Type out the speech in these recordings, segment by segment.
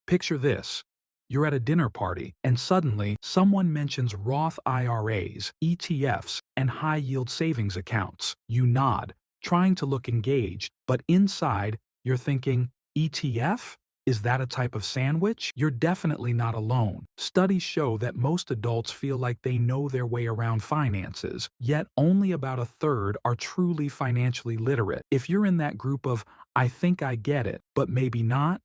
Picture this. You're at a dinner party, and suddenly someone mentions Roth IRAs, ETFs, and high-yield savings accounts. You nod, trying to look engaged, but inside, you're thinking, ETF? Is that a type of sandwich? You're definitely not alone. Studies show that most adults feel like they know their way around finances, yet only about a third are truly financially literate. If you're in that group of, I think I get it, but maybe not,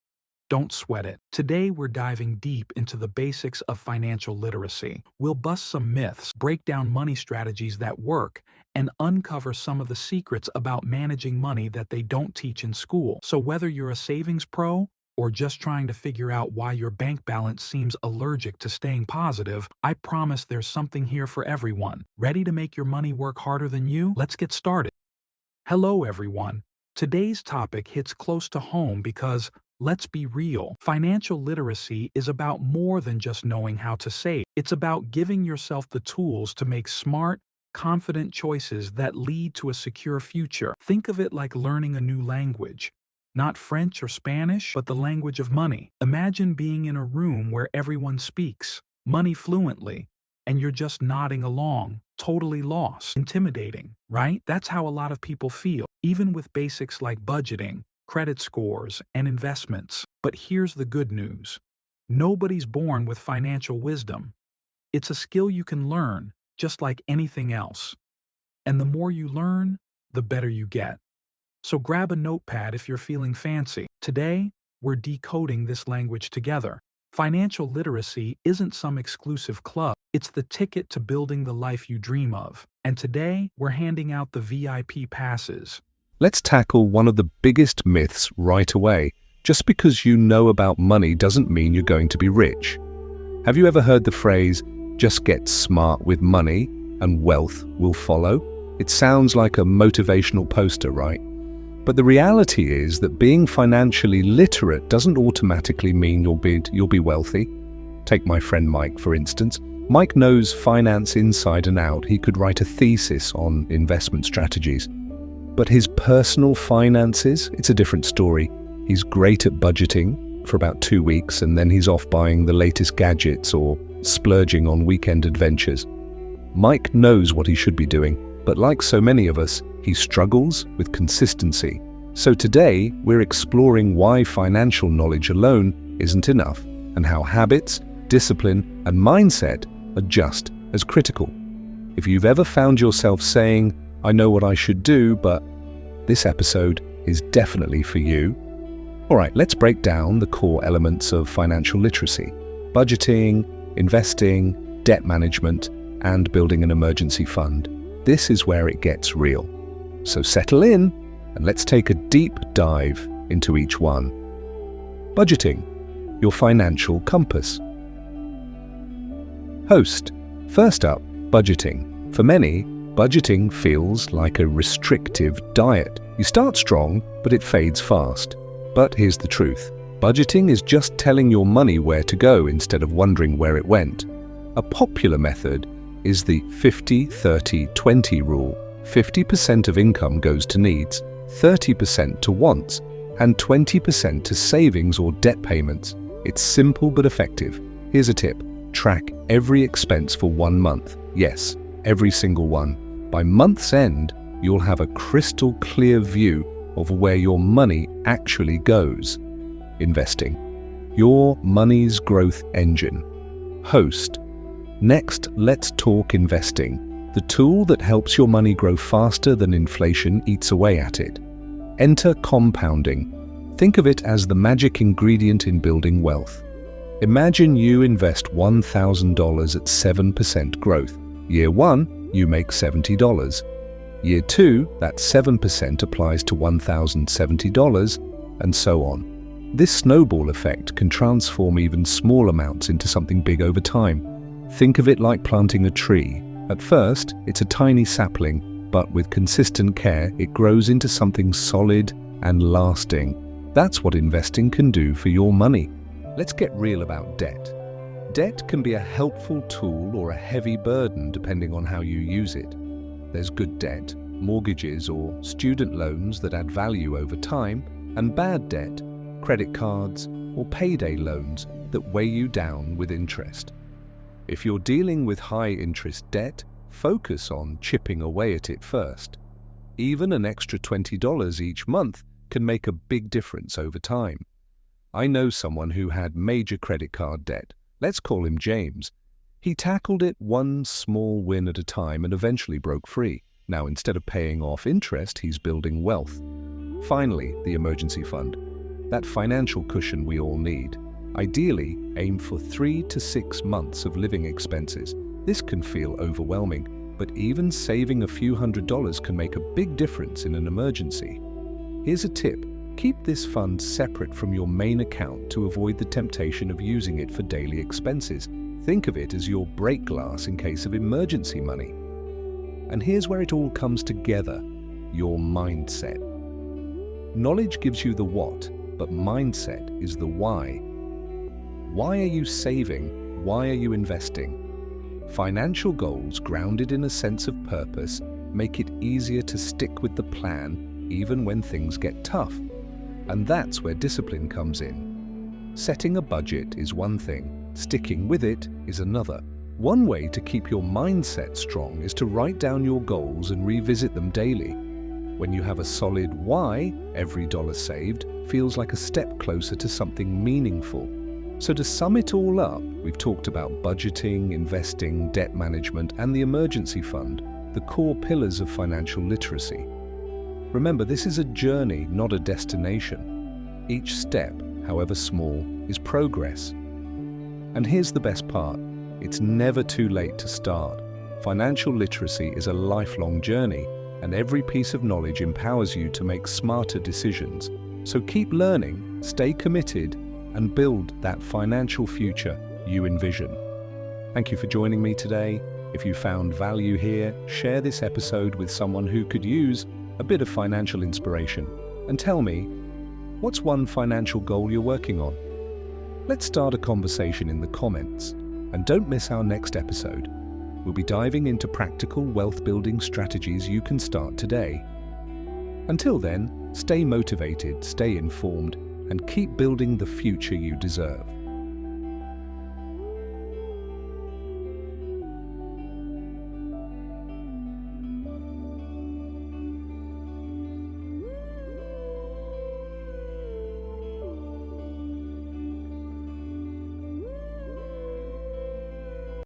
don't sweat it. Today, we're diving deep into the basics of financial literacy. We'll bust some myths, break down money strategies that work, and uncover some of the secrets about managing money that they don't teach in school. So whether you're a savings pro or just trying to figure out why your bank balance seems allergic to staying positive, I promise there's something here for everyone. Ready to make your money work harder than you? Let's get started. Hello, everyone. Today's topic hits close to home because, let's be real, financial literacy is about more than just knowing how to save. It's about giving yourself the tools to make smart, confident choices that lead to a secure future. Think of it like learning a new language. Not French or Spanish, but the language of money. Imagine being in a room where everyone speaks money fluently, and you're just nodding along, totally lost. Intimidating, right? That's how a lot of people feel, even with basics like budgeting, credit scores, and investments. But here's the good news. Nobody's born with financial wisdom. It's a skill you can learn, just like anything else. And the more you learn, the better you get. So grab a notepad if you're feeling fancy. Today, we're decoding this language together. Financial literacy isn't some exclusive club. It's the ticket to building the life you dream of. And today, we're handing out the VIP passes. Let's tackle one of the biggest myths right away. Just because you know about money doesn't mean you're going to be rich. Have you ever heard the phrase, just get smart with money and wealth will follow? It sounds like a motivational poster, right? But the reality is that being financially literate doesn't automatically mean you'll be wealthy. Take my friend Mike, for instance. Mike knows finance inside and out. He could write a thesis on investment strategies. But his personal finances, it's a different story. He's great at budgeting for about 2 weeks, and then he's off buying the latest gadgets or splurging on weekend adventures. Mike knows what he should be doing, but like so many of us, he struggles with consistency. So today, we're exploring why financial knowledge alone isn't enough, and how habits, discipline, and mindset are just as critical. If you've ever found yourself saying, I know what I should do, but this episode is definitely for you. All right, let's break down the core elements of financial literacy: budgeting, investing, debt management, and building an emergency fund. This is where it gets real. So settle in and let's take a deep dive into each one. Budgeting, your financial compass. Host. First up, budgeting. For many, budgeting feels like a restrictive diet. You start strong, but it fades fast. But here's the truth. Budgeting is just telling your money where to go instead of wondering where it went. A popular method is the 50-30-20 rule. 50% of income goes to needs, 30% to wants, and 20% to savings or debt payments. It's simple but effective. Here's a tip. Track every expense for 1 month. Yes, every single one. By month's end, you'll have a crystal clear view of where your money actually goes. Investing, your money's growth engine. Host. Next, let's talk investing, the tool that helps your money grow faster than inflation eats away at it. Enter compounding. Think of it as the magic ingredient in building wealth. Imagine you invest $1,000 at 7% growth. Year 1, you make $70. Year 2, that 7% applies to $1,070, and so on. This snowball effect can transform even small amounts into something big over time. Think of it like planting a tree. At first, it's a tiny sapling, but with consistent care, it grows into something solid and lasting. That's what investing can do for your money. Let's get real about debt. Debt can be a helpful tool or a heavy burden depending on how you use it. There's good debt, mortgages or student loans that add value over time, and bad debt, credit cards, or payday loans that weigh you down with interest. If you're dealing with high-interest debt, focus on chipping away at it first. Even an extra $20 each month can make a big difference over time. I know someone who had major credit card debt. Let's call him James. He tackled it one small win at a time and eventually broke free. Now, instead of paying off interest, he's building wealth. Finally, the emergency fund. That financial cushion we all need. Ideally, aim for 3 to 6 months of living expenses. This can feel overwhelming, but even saving a few $100s can make a big difference in an emergency. Here's a tip. Keep this fund separate from your main account to avoid the temptation of using it for daily expenses. Think of it as your break glass in case of emergency money. And here's where it all comes together: your mindset. Knowledge gives you the what, but mindset is the why. Why are you saving? Why are you investing? Financial goals grounded in a sense of purpose make it easier to stick with the plan even when things get tough. And that's where discipline comes in. Setting a budget is one thing, sticking with it is another. One way to keep your mindset strong is to write down your goals and revisit them daily. When you have a solid why, every dollar saved feels like a step closer to something meaningful. So to sum it all up, we've talked about budgeting, investing, debt management, and the emergency fund, the core pillars of financial literacy. Remember, this is a journey, not a destination. Each step, however small, is progress. And here's the best part. It's never too late to start. Financial literacy is a lifelong journey, and every piece of knowledge empowers you to make smarter decisions. So keep learning, stay committed, and build that financial future you envision. Thank you for joining me today. If you found value here, share this episode with someone who could use a bit of financial inspiration. And tell me, what's one financial goal you're working on? Let's start a conversation in the comments. And don't miss our next episode. We'll be diving into practical wealth-building strategies you can start today. Until then, stay motivated, stay informed, and keep building the future you deserve.